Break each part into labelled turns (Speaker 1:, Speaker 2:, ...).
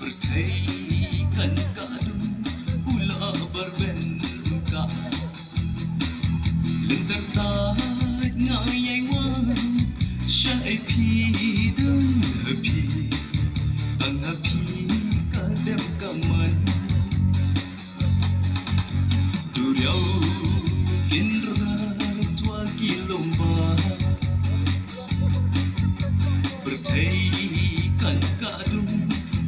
Speaker 1: Percaikan kadu pula berben ka lentar tat ngayai wan syai pi dan hapi tang hapi kadam kaman duriau kinra tua kilomba percaikan kadu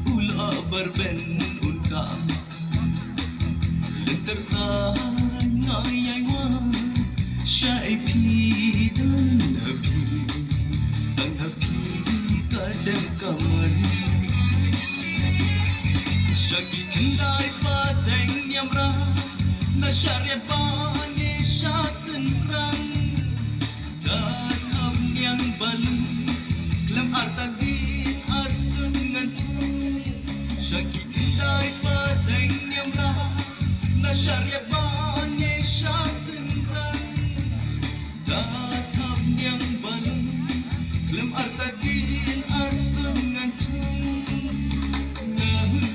Speaker 1: pula berben unka lentar tat ngayai wan syai pi dan hapi tang hapi kadam kaman syaki kendai pateng yamra na syariat bani syasen rang datam yang balu klam artagin arsem ngantung syaki kendai pateng yamra na syariat bani syasen rang datam yang balu klam artagin arsem ngantung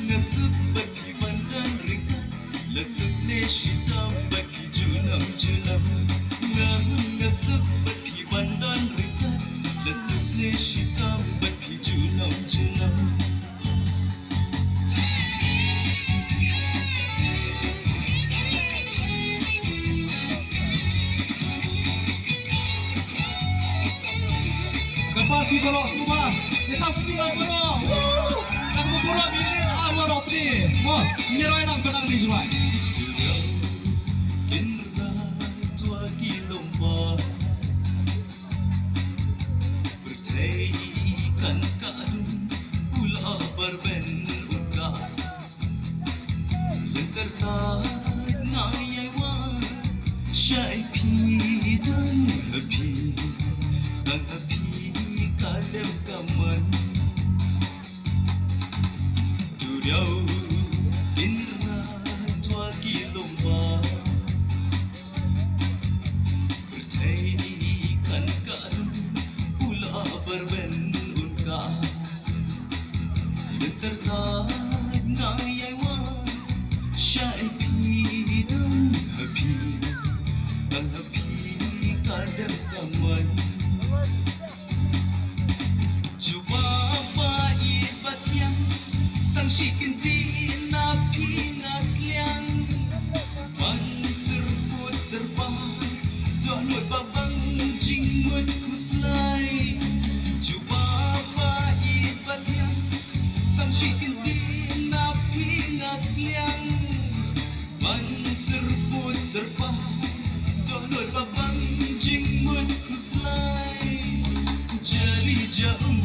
Speaker 1: ngasuk bagi bandan rikat lesuk neshitam bagi junam ngasuk bagi bandan rikat lesuk neshitam bagi junam
Speaker 2: Kapag golok semua, kita pilih golok. Aku berkurang bilir awal opni. Mo, nyerai lang benang di jual.
Speaker 1: Duriau kinra tua kilomba percaikan kadu pula berben unka lentar tat ngayai wan syai pi dan hapi tang hapi kadam kaman duriau kinra tua kilomba percaikan kadu pula berben unka lentar tat ngayai wan syai pi dan hapi tang hapi kadam kaman cuba pait batiang tang shikinti na pingasliang man serput serba donut babang jingmut kuslay cuba pait batiang tang shikinti na pingasliang man serput serba donut babang jingmut kuslay jali jaum